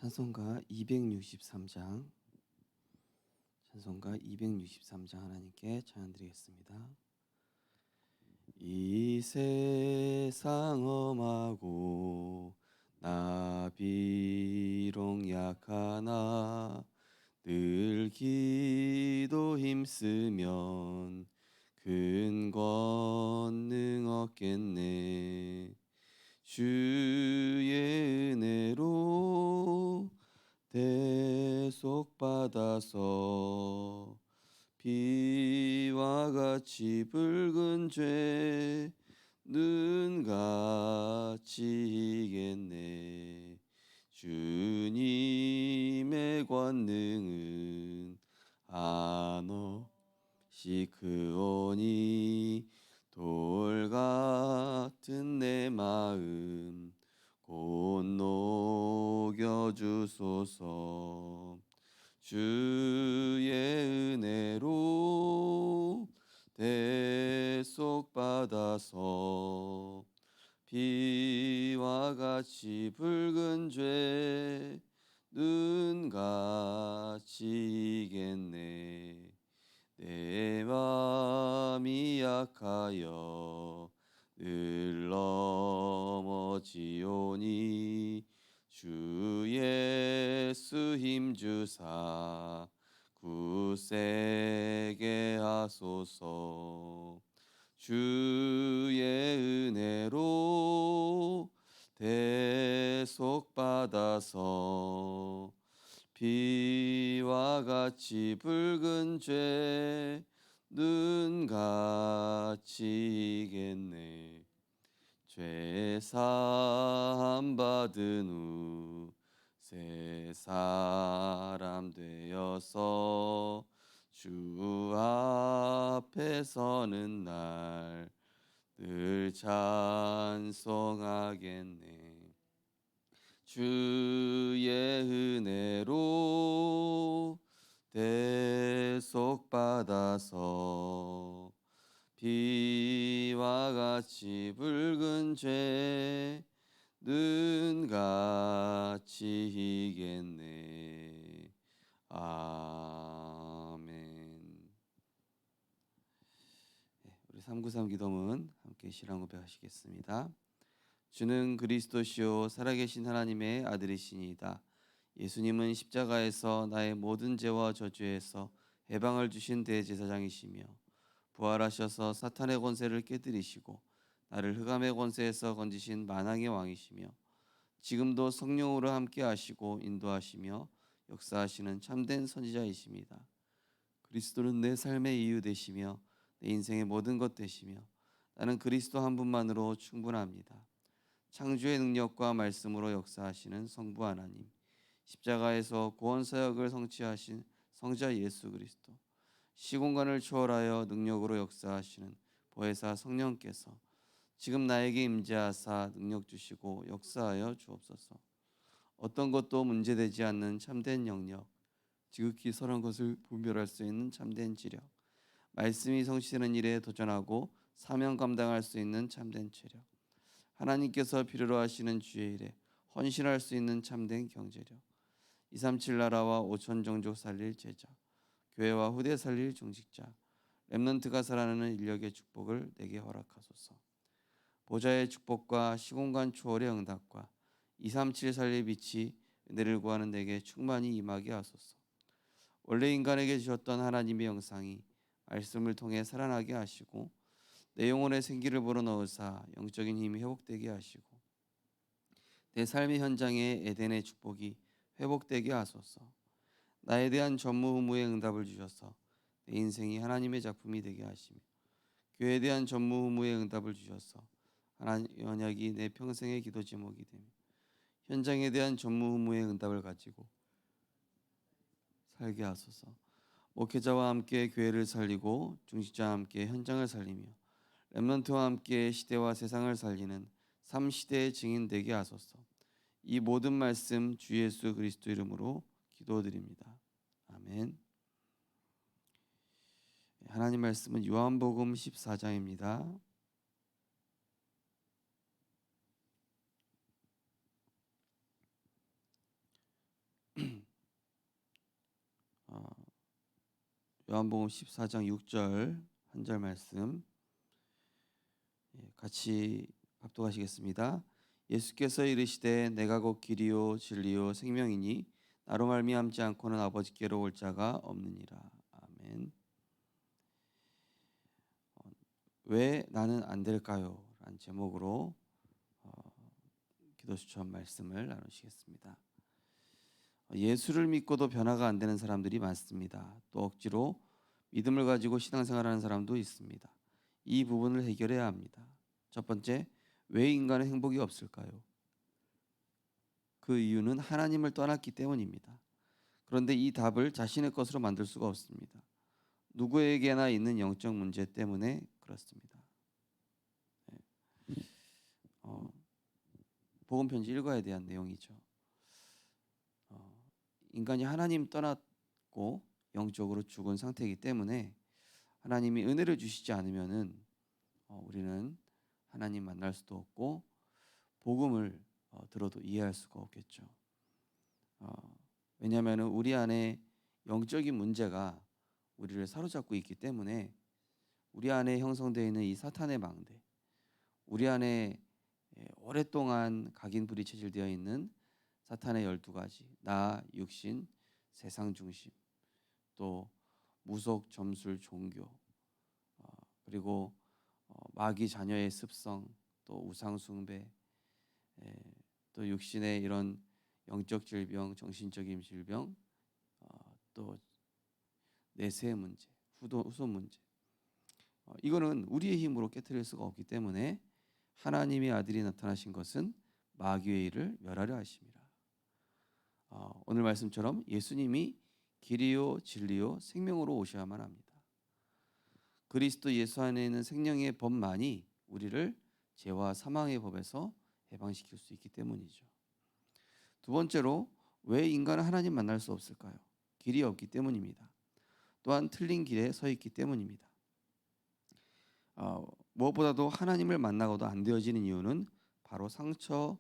찬송가 263장 하나님께 찬양 드리겠습니다. 이 세상 험하고 나 비록 약하나 늘 기도 힘쓰면 큰 권능 얻겠네. 주의 은혜로 대속받아서 비와 같이 붉은 죄 눈같이 이겠네. 주님의 권능은 한없이 크오니 돌 같은 내 마음 곧 녹여주소서. 주의 은혜로 대속받아서 비와 같이 붉은 죄 눈같이 이겠네. 내 맘이 약하여 늘 넘어지오니 주 예수 힘주사 굳세게 하소서. 주의 은혜로 대속받아서 비와 같이 붉은 죄 눈같이 이겠네. 죄 사함 받은 후 새 사람 되어서 주 앞에 서는 날 늘 찬송하겠네. 주의 은혜로 대속받아서 비와 같이 붉은 죄 눈같이 이겠네. 아멘. 우리 393 기도문 함께 시랑 고백하시겠습니다. 주는 그리스도시요 살아계신 하나님의 아들이시니이다. 예수님은 십자가에서 나의 모든 죄와 저주에서 해방을 주신 대제사장이시며 부활하셔서 사탄의 권세를 깨뜨리시고 나를 흑암의 권세에서 건지신 만왕의 왕이시며 지금도 성령으로 함께 하시고 인도하시며 역사하시는 참된 선지자이십니다. 그리스도는 내 삶의 이유 되시며 내 인생의 모든 것 되시며 나는 그리스도 한 분만으로 충분합니다. 창조의 능력과 말씀으로 역사하시는 성부 하나님, 십자가에서 구원사역을 성취하신 성자 예수 그리스도, 시공간을 초월하여 능력으로 역사하시는 보혜사 성령께서 지금 나에게 임재하사 능력 주시고 역사하여 주옵소서. 어떤 것도 문제되지 않는 참된 영역, 지극히 선한 것을 분별할 수 있는 참된 지력, 말씀이 성취되는 일에 도전하고 사명 감당할 수 있는 참된 체력, 하나님께서 필요로 하시는 주의 일에 헌신할 수 있는 참된 경제력, 237 나라와 5천 종족 살릴 제자, 교회와 후대 살릴 중직자, 렘넌트가 살아나는 인력의 축복을 내게 허락하소서. 보좌의 축복과 시공간 초월의 응답과 237 살릴 빛이 은혜를 구하는 내게 충만히 임하게 하소서. 원래 인간에게 주셨던 하나님의 영상이 말씀을 통해 살아나게 하시고 내 영혼의 생기를 불어넣으사 영적인 힘이 회복되게 하시고 내 삶의 현장에 에덴의 축복이 회복되게 하소서. 나에 대한 전무후무의 응답을 주셔서 내 인생이 하나님의 작품이 되게 하시며 교회에 대한 전무후무의 응답을 주셔서 하나님 언약이 내 평생의 기도 제목이 되며 현장에 대한 전무후무의 응답을 가지고 살게 하소서. 목회자와 함께 교회를 살리고 중직자와 함께 현장을 살리며 렘넌트와 함께 시대와 세상을 살리는 3시대의 증인 되게 하소서. 이 모든 말씀 주 예수 그리스도 이름으로 기도드립니다. 아멘. 하나님 말씀은 요한복음 14장입니다. 요한복음 14장 6절 한 절 말씀 같이 합독하시겠습니다. 예수께서 이르시되 내가 곧 길이요 진리요 생명이니 나로 말미암지 않고는 아버지께로 올 자가 없느니라. 아멘. 왜 나는 안 될까요? 라는 제목으로 기도 수천 말씀을 나누시겠습니다. 예수를 믿고도 변화가 안 되는 사람들이 많습니다. 또 억지로 믿음을 가지고 신앙생활하는 사람도 있습니다. 이 부분을 해결해야 합니다. 첫 번째, 왜 인간은 행복이 없을까요? 그 이유는 하나님을 떠났기 때문입니다. 그런데 이 답을 자신의 것으로 만들 수가 없습니다. 누구에게나 있는 영적 문제 때문에 그렇습니다. 복음 편지 읽어야 대한 내용이죠. 인간이 하나님 떠났고 영적으로 죽은 상태이기 때문에 하나님이 은혜를 주시지 않으면은 우리는 하나님 만날 수도 없고 복음을 들어도 이해할 수가 없겠죠. 왜냐하면 우리 안에 영적인 문제가 우리를 사로잡고 있기 때문에 우리 안에 형성되어 있는 이 사탄의 망대, 우리 안에 오랫동안 각인불이 체질되어 있는 사탄의 12가지, 나, 육신, 세상 중심, 또 무속, 점술, 종교, 그리고 마귀 자녀의 습성, 또 우상 숭배, 또 육신의 이런 영적 질병, 정신적인 질병, 또 내세 문제, 후손 문제, 이거는 우리의 힘으로 깨트릴 수가 없기 때문에 하나님의 아들이 나타나신 것은 마귀의 일을 멸하려 하심이라. 오늘 말씀처럼 예수님이 길이요 진리요 생명으로 오셔야만 합니다. 그리스도 예수 안에 있는 생명의 법만이 우리를 죄와 사망의 법에서 해방시킬 수 있기 때문이죠. 두 번째로 왜 인간은 하나님 만날 수 없을까요? 길이 없기 때문입니다. 또한 틀린 길에 서 있기 때문입니다. 무엇보다도 하나님을 만나고도 안 되어지는 이유는 바로 상처로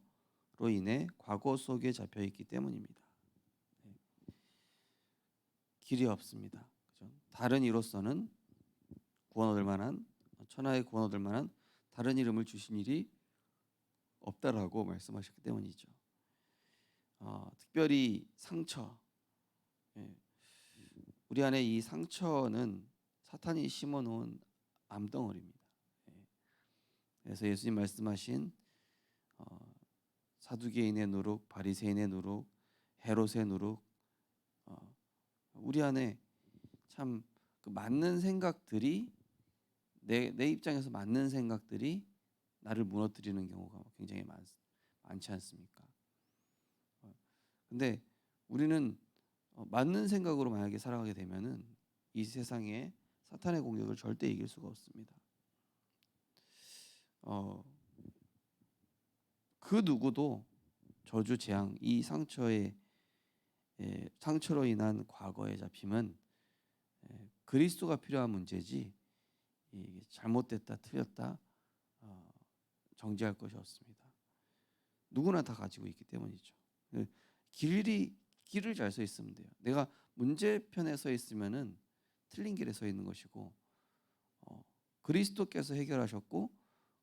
인해 과거 속에 잡혀 있기 때문입니다. 길이 없습니다. 그죠? 다른 이로서는 구원 얻을 만한, 천하의 구원 얻을 만한 다른 이름을 주신 일이 없다라고 말씀하셨기 때문이죠. 특별히 상처, 우리 안에 이 상처는 사탄이 심어놓은 암덩어리입니다. 그래서 예수님 말씀하신 사두개인의 누룩, 바리새인의 누룩, 헤롯의 누룩, 우리 안에 참 그 맞는 생각들이 내 입장에서 맞는 생각들이 나를 무너뜨리는 경우가 굉장히 많지 않습니까? 근데 우리는 맞는 생각으로 만약에 살아가게 되면은 이 세상에 사탄의 공격을 절대 이길 수가 없습니다. 그 누구도 저주 재앙 이 상처로 인한 과거의 잡힘은 그리스도가 필요한 문제지 잘못됐다 틀렸다 정죄할 것이 없습니다. 누구나 다 가지고 있기 때문이죠. 길을 잘 서 있으면 돼요. 내가 문제편에 서 있으면은 틀린 길에 서 있는 것이고 그리스도께서 해결하셨고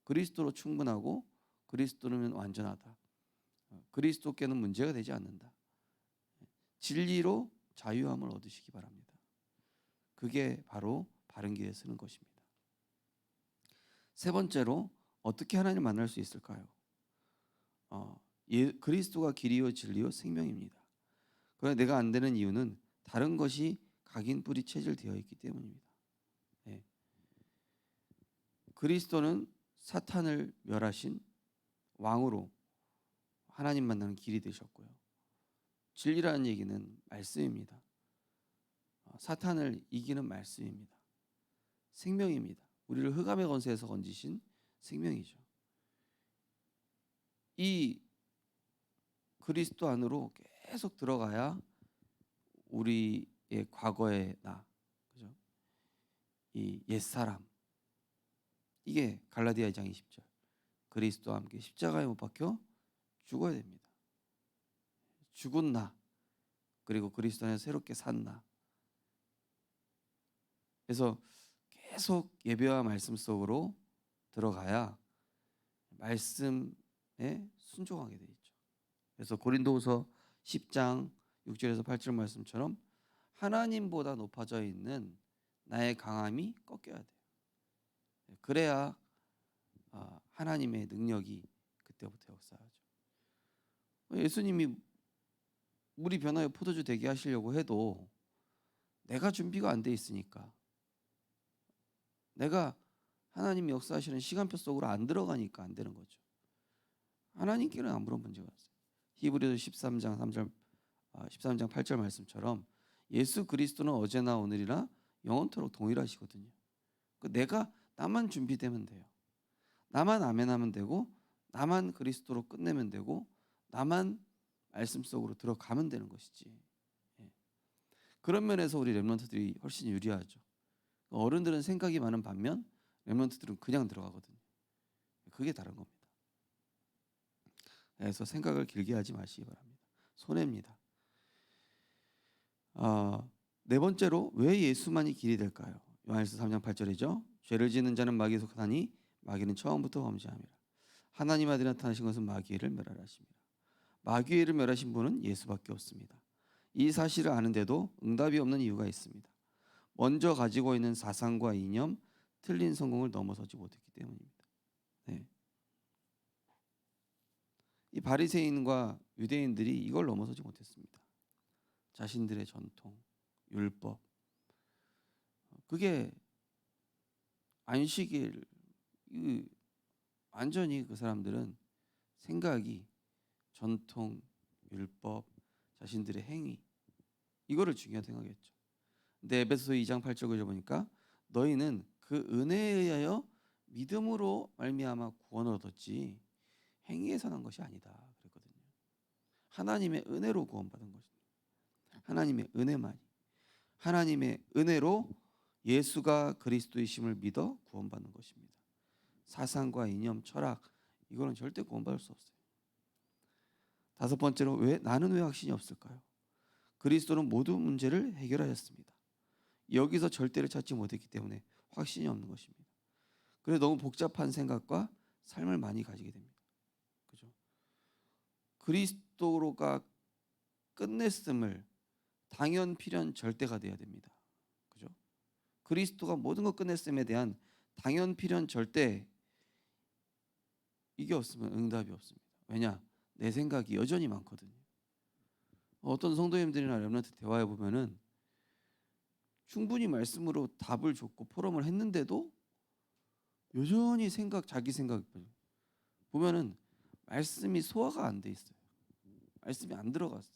그리스도로 충분하고 그리스도는 완전하다. 그리스도께는 문제가 되지 않는다. 진리로 자유함을 얻으시기 바랍니다. 그게 바로 바른 길에 서는 것입니다. 세 번째로 어떻게 하나님을 만날 수 있을까요? 그리스도가 길이요 진리요 생명입니다. 그러나 내가 안 되는 이유는 다른 것이 각인뿌리 체질되어 있기 때문입니다. 그리스도는 사탄을 멸하신 왕으로 하나님 만나는 길이 되셨고요. 진리라는 얘기는 말씀입니다. 사탄을 이기는 말씀입니다. 생명입니다. 우리를 흑암의 권세에서 건지신 생명이죠. 이 그리스도 안으로 계속 들어가야 우리의 과거의 나, 그죠? 이 옛사람, 이게 갈라디아 2장 20절. 그리스도와 함께 십자가에 못 박혀 죽어야 됩니다. 죽은 나, 그리고 그리스도 안에서 새롭게 산 나. 그래서 계속 예배와 말씀 속으로 들어가야 말씀에 순종하게 돼 있죠. 그래서 고린도후서 10장 6절에서 8절 말씀처럼 하나님보다 높아져 있는 나의 강함이 꺾여야 돼요. 그래야 하나님의 능력이 그때부터 역사하죠. 예수님이 물이 변하여 포도주 되게 하시려고 해도 내가 준비가 안 돼 있으니까, 내가 하나님이 역사하시는 시간표 속으로 안 들어가니까 안 되는 거죠. 하나님께는 아무런 문제가 없어요. 히브리서 13장 3절 13장 8절 말씀처럼 예수 그리스도는 어제나 오늘이나 영원토록 동일하시거든요. 내가 나만 준비되면 돼요. 나만 아멘하면 되고, 나만 그리스도로 끝내면 되고, 나만 말씀 속으로 들어가면 되는 것이지. 예. 그런 면에서 우리 렘넌트들이 훨씬 유리하죠. 어른들은 생각이 많은 반면 렘넌트들은 그냥 들어가거든요. 그게 다른 겁니다. 그래서 생각을 길게 하지 마시기 바랍니다. 손해입니다. 네 번째로 왜 예수만이 길이 될까요? 요한일서 3장 8절이죠. 죄를 짓는 자는 마귀에 속하니 마귀는 처음부터 범죄함이라. 하나님 아들이 나타나신 것은 마귀를 멸하라 하십니다. 마귀를 멸하신 분은 예수밖에 없습니다. 이 사실을 아는데도 응답이 없는 이유가 있습니다. 먼저 가지고 있는 사상과 이념, 틀린 성공을 넘어서지 못했기 때문입니다. 네. 이 바리새인과 유대인들이 이걸 넘어서지 못했습니다. 자신들의 전통, 율법, 그게 안식일, 완전히 그 사람들은 생각이 전통, 율법, 자신들의 행위, 이거를 중요하게 생각했죠. 근데 에베소서 2장 8절 9절 보니까 너희는 그 은혜에 의하여 믿음으로 말미암아 구원을 얻었지 행위에서 난 것이 아니다 그랬거든요. 하나님의 은혜로 구원받은 것입니다. 하나님의 은혜만이, 하나님의 은혜로 예수가 그리스도이심을 믿어 구원받는 것입니다. 사상과 이념, 철학, 이거는 절대 구원받을 수 없어요. 다섯 번째로 나는 왜 확신이 없을까요? 그리스도는 모든 문제를 해결하셨습니다. 여기서 절대를 찾지 못했기 때문에 확신이 없는 것입니다. 그래서 너무 복잡한 생각과 삶을 많이 가지게 됩니다. 그죠? 그리스도가 끝냈음을 당연 필연 절대가 돼야 됩니다. 그죠? 그리스도가 모든 것 끝냈음에 대한 당연 필연 절대, 이게 없으면 응답이 없습니다. 왜냐? 내 생각이 여전히 많거든요. 어떤 성도님들이나 렘넌트 대화해 보면은 충분히 말씀으로 답을 줬고 포럼을 했는데도 여전히 자기 생각 보면은 말씀이 소화가 안 돼 있어요. 말씀이 안 들어갔어요.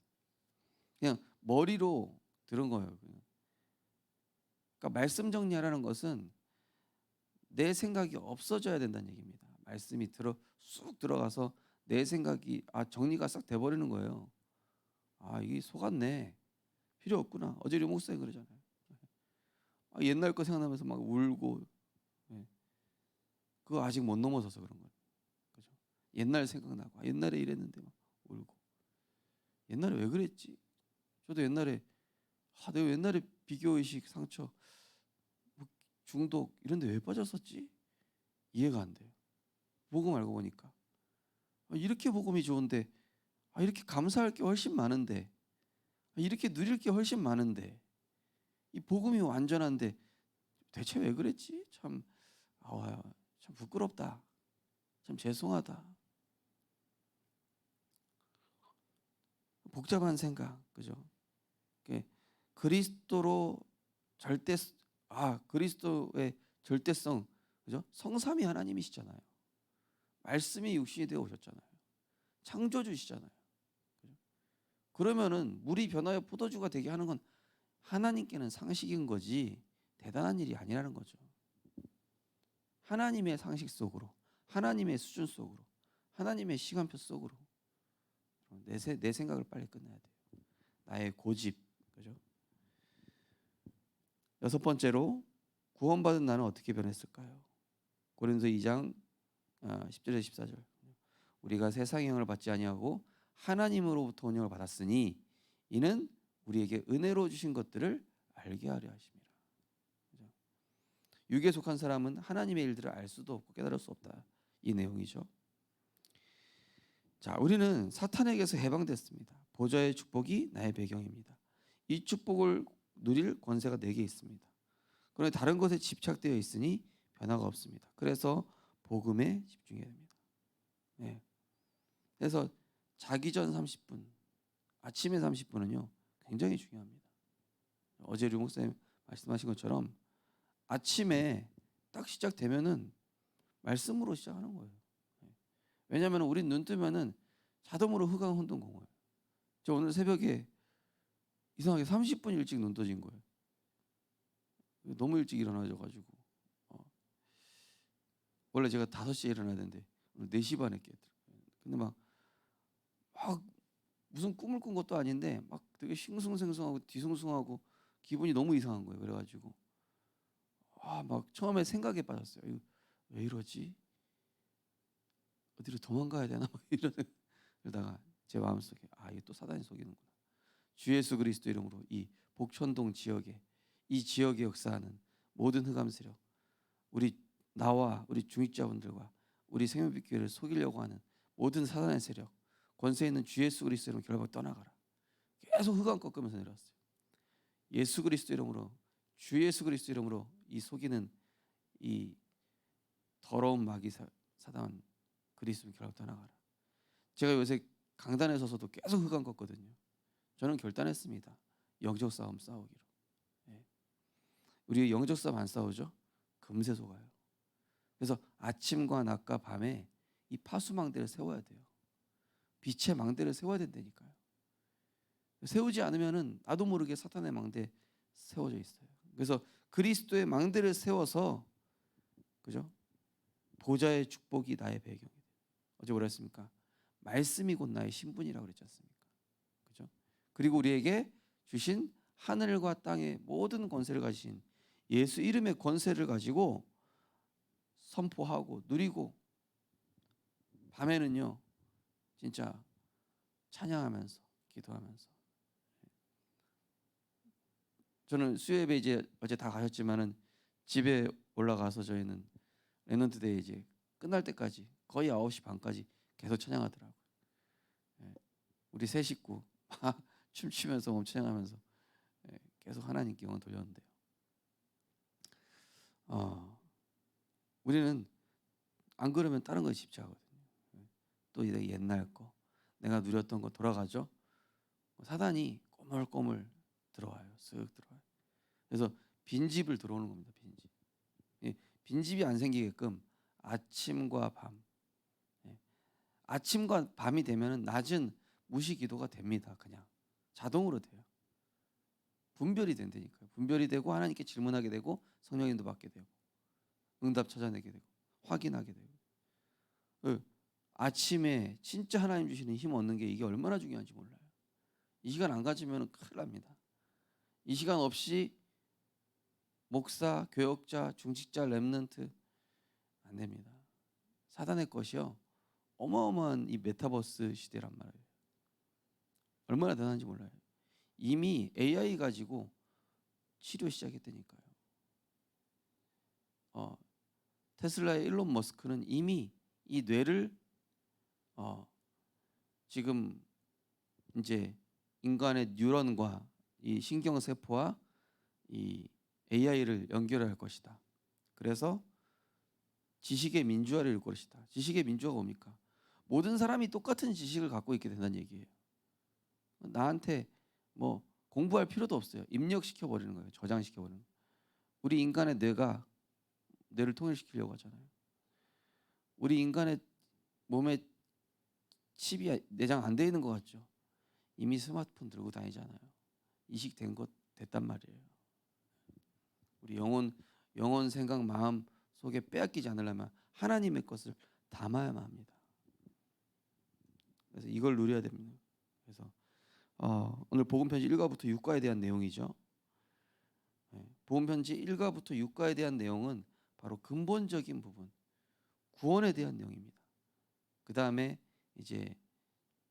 그냥 머리로 들은 거예요. 그러니까 말씀 정리하라는 것은 내 생각이 없어져야 된다는 얘기입니다. 말씀이 쑥 들어가서 내 생각이 정리가 싹 돼버리는 거예요. 이게 속았네. 필요 없구나. 어제 류 목사님 그러잖아요. 옛날 거 생각나면서 막 울고, 그거 아직 못 넘어서서 그런 거예요. 그죠? 옛날 생각나고, 옛날에 이랬는데 막 울고. 옛날에 왜 그랬지? 저도 옛날에 내가 옛날에 비교의식, 상처, 중독 이런 데 왜 빠졌었지? 이해가 안 돼요. 복음 알고 보니까 이렇게 복음이 좋은데, 이렇게 감사할 게 훨씬 많은데, 이렇게 누릴 게 훨씬 많은데, 이 복음이 완전한데 대체 왜 그랬지? 참 부끄럽다. 참 죄송하다. 복잡한 생각, 그죠? 그리스도로 그리스도의 절대성, 그죠? 성삼위 하나님이시잖아요. 말씀이 육신이 되어 오셨잖아요. 창조주시잖아요. 그죠? 그러면은 물이 변하여 포도주가 되게 하는 건 하나님께는 상식인 거지 대단한 일이 아니라는 거죠. 하나님의 상식 속으로, 하나님의 수준 속으로, 하나님의 시간표 속으로 내 생각을 빨리 끝내야 돼요. 나의 고집, 그죠? 여섯 번째로 구원받은 나는 어떻게 변했을까요? 고린도서 2장 10절에서 14절. 우리가 세상의 영을 받지 아니하고 하나님으로부터 온영을 받았으니 이는 우리에게 은혜로 주신 것들을 알게 하려 하심이라. 그죠? 육에 속한 사람은 하나님의 일들을 알 수도 없고 깨달을 수 없다. 이 내용이죠. 자, 우리는 사탄에게서 해방됐습니다. 보좌의 축복이 나의 배경입니다. 이 축복을 누릴 권세가 내게 있습니다. 그런데 다른 것에 집착되어 있으니 변화가 없습니다. 그래서 복음에 집중해야 됩니다. 네. 그래서 자기 전 30분, 아침에 30분은요 굉장히 중요합니다. 어제 류 목사님 말씀하신 것처럼 아침에 딱 시작되면은 말씀으로 시작하는 거예요. 왜냐하면 우린 눈 뜨면은 자동으로 후광 혼돈 공허해요. 저 오늘 새벽에 이상하게 30분 일찍 눈 떠진 거예요. 너무 일찍 일어나져가지고 원래 제가 5시에 일어나야 되는데 오늘 4시 반에 깨더라고요. 근데 막 무슨 꿈을 꾼 것도 아닌데 막 되게 싱숭생숭하고 뒤숭숭하고 기분이 너무 이상한 거예요. 그래가지고 막 처음에 생각에 빠졌어요. 이거 왜 이러지? 어디로 도망가야 되나? 막 이러다가 제 마음속에 이게 또 사단이 속이는구나. 주 예수 그리스도 이름으로 이 복천동 지역에 이 지역에 역사하는 모든 흑암 세력, 나와 우리 중직자분들과 우리 생명빛교회를 속이려고 하는 모든 사단의 세력, 권세 있는 주 예수 그리스도 이름으로 결박 떠나가라. 계속 흑암 꺾으면서 내려왔어요. 예수 그리스도 이름으로, 주 예수 그리스도 이름으로 이 속이는 이 더러운 마귀 사단 그리스도 결박 떠나가라. 제가 요새 강단에 서서도 계속 흑암 꺾거든요. 저는 결단했습니다. 영적 싸움 싸우기로. 우리 영적 싸움 안 싸우죠? 금세 속아요. 그래서 아침과 낮과 밤에 이 파수망대를 세워야 돼요. 빛의 망대를 세워야 된다니까요. 세우지 않으면은 나도 모르게 사탄의 망대 세워져 있어요. 그래서 그리스도의 망대를 세워서 그죠? 보좌의 축복이 나의 배경이 돼요. 어제 뭐라 했습니까? 말씀이 곧 나의 신분이라고 그랬지 않습니까? 그죠? 그리고 우리에게 주신 하늘과 땅의 모든 권세를 가지신 예수 이름의 권세를 가지고 선포하고 누리고 밤에는요 진짜 찬양하면서 기도하면서 저는 수요예배 이제 어제 다 가셨지만은 집에 올라가서 저희는 랩넌트데이 이제 끝날 때까지 거의 9시 반까지 계속 찬양하더라고요. 우리 세 식구 춤추면서 찬양하면서 계속 하나님께 영광 돌렸는데요. 우리는 안 그러면 다른 거에 집착하거든요. 또 이제 옛날 거 내가 누렸던 거 돌아가죠. 사단이 꼬물꼬물 들어와요. 쓱 들어와요. 그래서 빈집을 들어오는 겁니다. 빈집. 빈집이 안 생기게끔 아침과 밤, 아침과 밤이 되면은 낮은 무시 기도가 됩니다. 그냥 자동으로 돼요. 분별이 된다니까요. 분별이 되고 하나님께 질문하게 되고 성령님도 받게 되고 응답 찾아내게 되고 확인하게 되고 아침에 진짜 하나님 주시는 힘 얻는 게 이게 얼마나 중요한지 몰라요. 이 시간 안 가지면 큰일 납니다. 이 시간 없이 목사, 교역자, 중직자, 랩넌트 안 됩니다. 사단의 것이요 어마어마한 이 메타버스 시대란 말이에요. 얼마나 대단한지 몰라요. 이미 AI 가지고 치료 시작했다니까요. 테슬라의 일론 머스크는 이미 이 뇌를 지금 이제 인간의 뉴런과 이 신경세포와 이 AI를 연결할 것이다. 그래서 지식의 민주화를 이룰 것이다. 지식의 민주화가 뭡니까? 모든 사람이 똑같은 지식을 갖고 있게 된다는 얘기예요. 나한테 뭐 공부할 필요도 없어요. 입력시켜 버리는 거예요. 저장시켜 버리는 거예요. 우리 인간의 뇌를 통일시키려고 하잖아요. 우리 인간의 몸에 칩이 내장 안 돼 있는 것 같죠? 이미 스마트폰 들고 다니잖아요. 이식된 것 됐단 말이에요. 우리 영혼 생각 마음 속에 빼앗기지 않으려면 하나님의 것을 담아야만 합니다. 그래서 이걸 누려야 됩니다. 그래서 오늘 복음편지 1과부터 6과에 대한 내용이죠. 복음편지 1과부터 6과에 대한 내용은 바로 근본적인 부분, 구원에 대한 내용입니다. 그 다음에 이제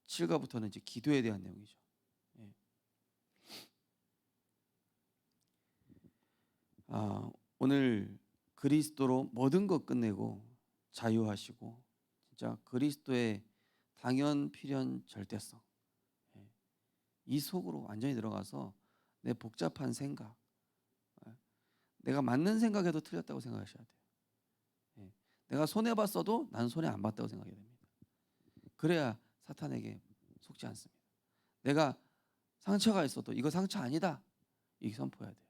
7과부터는 이제 기도에 대한 내용이죠. 오늘 그리스도로 모든 것 끝내고 자유하시고 진짜 그리스도의 당연 필연 절대성, 이 속으로 완전히 들어가서 내 복잡한 생각, 내가 맞는 생각해도 틀렸다고 생각하셔야 돼요. 내가 손해봤어도 난 손해 안 봤다고 생각해야 됩니다. 그래야 사탄에게 속지 않습니다. 내가 상처가 있어도 이거 상처 아니다, 이렇게 선포해야 돼요.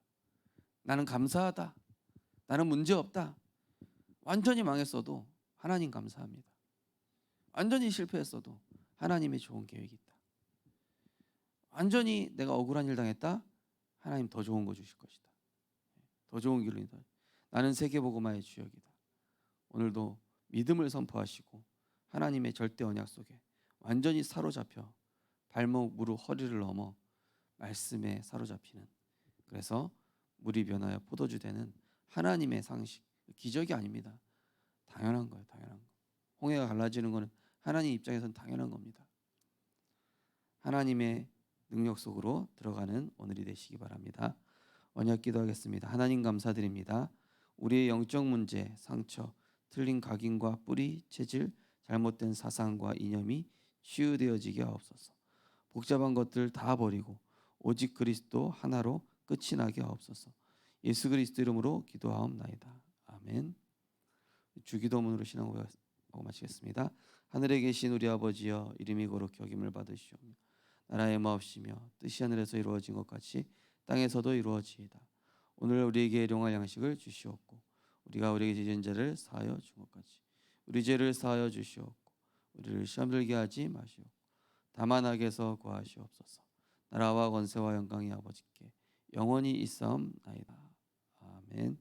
나는 감사하다, 나는 문제없다. 완전히 망했어도 하나님 감사합니다. 완전히 실패했어도 하나님의 좋은 계획이 있다. 완전히 내가 억울한 일 당했다, 하나님 더 좋은 거 주실 것이다. 더 좋은 길로 인도하. 나는 세계복음화의 주역이다. 오늘도 믿음을 선포하시고 하나님의 절대 언약 속에 완전히 사로잡혀 발목, 무릎, 허리를 넘어 말씀에 사로잡히는, 그래서 물이 변하여 포도주 되는 하나님의 상식, 기적이 아닙니다. 당연한 거예요. 당연한 거. 홍해가 갈라지는 거는 하나님 입장에서는 당연한 겁니다. 하나님의 능력 속으로 들어가는 오늘이 되시기 바랍니다. 언약 기도하겠습니다. 하나님 감사드립니다. 우리의 영적 문제, 상처, 틀린 각인과 뿌리, 체질, 잘못된 사상과 이념이 치유되어지게 하옵소서. 복잡한 것들 다 버리고 오직 그리스도 하나로 끝이 나게 하옵소서. 예수 그리스도 이름으로 기도하옵나이다. 아멘. 주기도문으로 신앙 고백하고 마치겠습니다. 하늘에 계신 우리 아버지여, 이름이 거룩히 여김을 받으시오며 나라의 마옵시며 뜻이 하늘에서 이루어진 것 같이 땅에서도 이루어지이다. 오늘 우리에게 일용할 양식을 주시옵고 우리가 우리에게 지은 죄를 사하여 준 것 같이 우리 죄를 사하여 주시옵고 우리를 시험 들게 하지 마시옵고 다만 악에서 구하시옵소서. 나라와 권세와 영광이 아버지께 영원히 있사옵나이다. 아멘.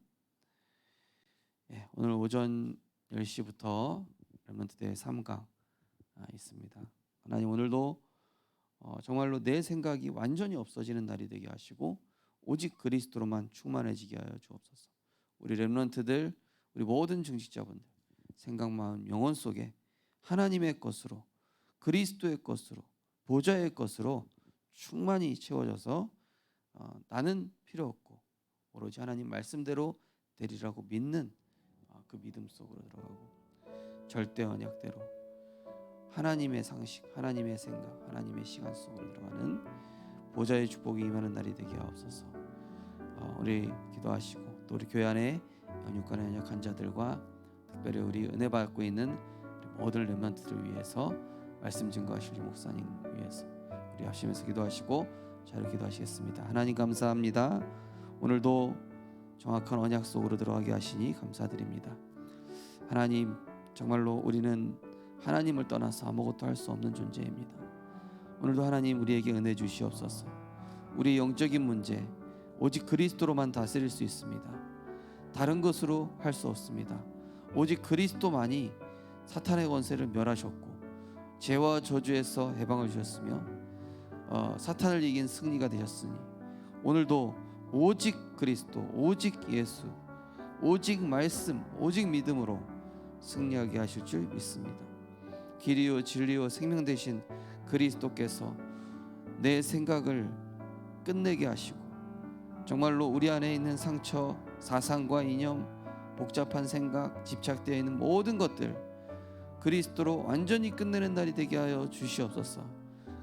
오늘 오전 10시부터 렘넌트 대회 3강 있습니다. 하나님 오늘도 정말로 내 생각이 완전히 없어지는 날이 되게 하시고 오직 그리스도로만 충만해지게 하여 주옵소서. 우리 렘넌트들, 우리 모든 증식자분들 생각, 마음, 영혼 속에 하나님의 것으로, 그리스도의 것으로, 보좌의 것으로 충만히 채워져서 나는 필요 없고 오로지 하나님 말씀대로 되리라고 믿는 그 믿음 속으로 들어가고 절대 언약대로 하나님의 상식, 하나님의 생각, 하나님의 시간 속으로 들어가는 보좌의 축복이 임하는 날이 되게 하옵소서. 우리 기도하시고 또 우리 교회 안에 영육간의 연약한 자들과 특별히 우리 은혜 받고 있는 모든 렘넌트들 위해서 말씀 증거하실 목사님 위해서 우리 합심해서 기도하시고 자유 기도하시겠습니다. 하나님 감사합니다. 오늘도 정확한 언약 속으로 들어가게 하시니 감사드립니다. 하나님 정말로 우리는 하나님을 떠나서 아무것도 할 수 없는 존재입니다. 오늘도 하나님 우리에게 은혜 주시옵소서. 우리의 영적인 문제 오직 그리스도로만 다스릴 수 있습니다. 다른 것으로 할 수 없습니다. 오직 그리스도만이 사탄의 권세를 멸하셨고 죄와 저주에서 해방을 주셨으며 사탄을 이긴 승리가 되셨으니 오늘도 오직 그리스도, 오직 예수, 오직 말씀, 오직 믿음으로 승리하게 하실 줄 믿습니다. 길이요 진리요 생명 되신 그리스도께서 내 생각을 끝내게 하시고 정말로 우리 안에 있는 상처, 사상과 이념, 복잡한 생각, 집착되어 있는 모든 것들 그리스도로 완전히 끝내는 날이 되게 하여 주시옵소서.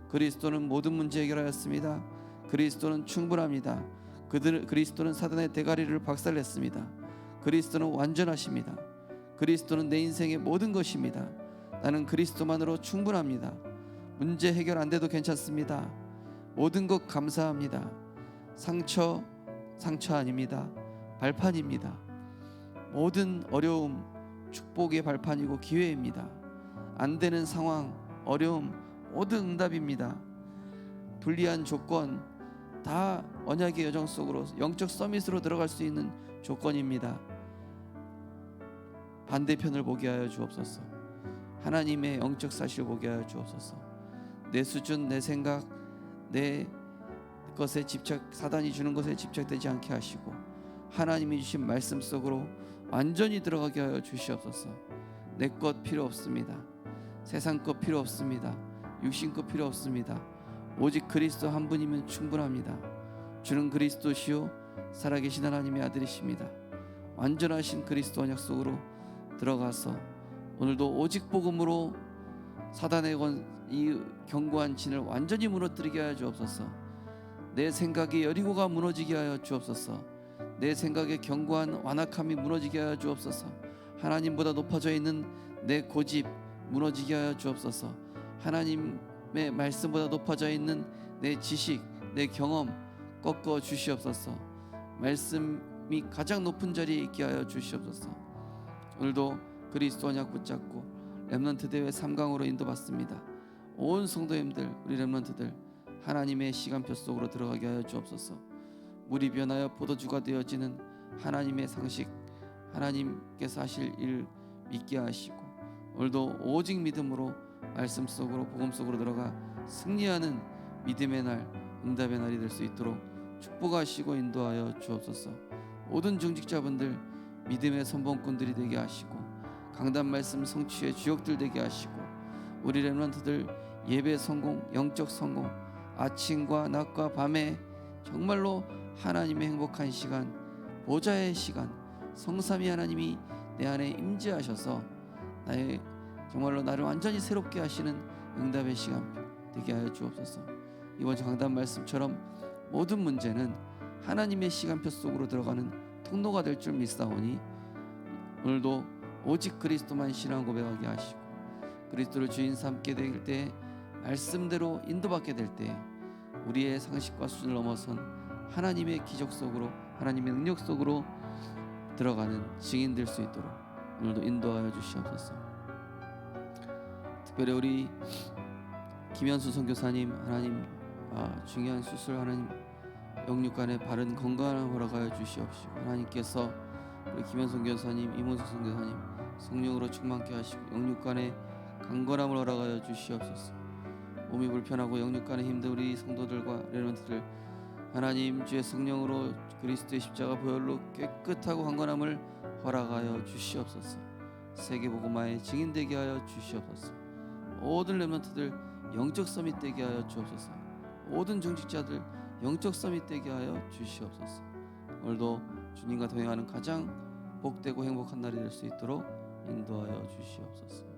그리스도는 모든 문제 해결하였습니다. 그리스도는 충분합니다. 그리스도는 사단의 대가리를 박살냈습니다. 그리스도는 완전하십니다. 그리스도는 내 인생의 모든 것입니다. 나는 그리스도만으로 충분합니다. 문제 해결 안 돼도 괜찮습니다. 모든 것 감사합니다. 상처 아닙니다. 발판입니다. 모든 어려움 축복의 발판이고 기회입니다. 안 되는 상황, 어려움 모든 응답입니다. 불리한 조건 다 언약의 여정 속으로 영적 서밋으로 들어갈 수 있는 조건입니다. 반대편을 보게 하여 주옵소서. 하나님의 영적 사실 보게 하여 주옵소서. 내 수준, 내 생각, 내 것에 집착, 사단이 주는 것에 집착되지 않게 하시고 하나님이 주신 말씀 속으로 완전히 들어가게 하여 주시옵소서. 내 것 필요 없습니다. 세상 것 필요 없습니다. 육신 것 필요 없습니다. 오직 그리스도 한 분이면 충분합니다. 주는 그리스도시요 살아계신 하나님의 아들이십니다. 완전하신 그리스도 언약 속으로 들어가서 오늘도 오직 복음으로 사단의 이 견고한 진을 완전히 무너뜨리게 하여 주옵소서. 내 생각의 여리고가 무너지게 하여 주옵소서. 내 생각의 견고한 완악함이 무너지게 하여 주옵소서. 하나님보다 높아져 있는 내 고집 무너지게 하여 주옵소서. 하나님의 말씀보다 높아져 있는 내 지식, 내 경험 꺾어 주시옵소서. 말씀이 가장 높은 자리에 있게 하여 주시옵소서. 오늘도 그리스도 언약 붙잡고 렘넌트 대회 3강으로 인도받습니다. 온 성도님들, 우리 렘넌트들 하나님의 시간표 속으로 들어가게 하여 주옵소서. 물이 변하여 포도주가 되어지는 하나님의 상식, 하나님께서 하실 일 믿게 하시고 오늘도 오직 믿음으로 말씀 속으로 복음 속으로 들어가 승리하는 믿음의 날, 응답의 날이 될 수 있도록 축복하시고 인도하여 주옵소서. 모든 중직자분들 믿음의 선봉꾼들이 되게 하시고 강단 말씀 성취의 주역들 되게 하시고 우리 렘넌트들 예배 성공, 영적 성공, 아침과 낮과 밤에 정말로 하나님의 행복한 시간, 보좌의 시간, 성삼위 하나님이 내 안에 임재하셔서 나의 정말로 나를 완전히 새롭게 하시는 응답의 시간 되게 하여 주옵소서. 이번 주 강단 말씀처럼 모든 문제는 하나님의 시간표 속으로 들어가는 통로가 될 줄 믿사오니 오늘도 오직 그리스도만 신앙 고백하게 하시고 그리스도를 주인 삼게 될 때 말씀대로 인도받게 될 때 우리의 상식과 수준을 넘어선 하나님의 기적 속으로 하나님의 능력 속으로 들어가는 증인 될 수 있도록 오늘도 인도하여 주시옵소서. 특별히 우리 김현수 선교사님 하나님 중요한 수술 하나님 영육간의 바른 건강을 허락하여 주시옵시고 하나님께서 우리 김현수 선교사님 이문수 선교사님 성령으로 충만케 하시고 영육간의 강건함을 허락하여 주시옵소서. 몸이 불편하고 영육간에 힘든 우리 성도들과 렘넌트들 하나님 주의 성령으로 그리스도의 십자가 보혈로 깨끗하고 강건함을 허락하여 주시옵소서. 세계복음화의 증인되게 하여 주시옵소서. 모든 렘넌트들 영적 서밋 되게 하여 주옵소서. 모든 중직자들 영적 서밋 되게 하여 주시옵소서. 오늘도 주님과 동행하는 가장 복되고 행복한 날이 될 수 있도록 인도하여 주시옵소서.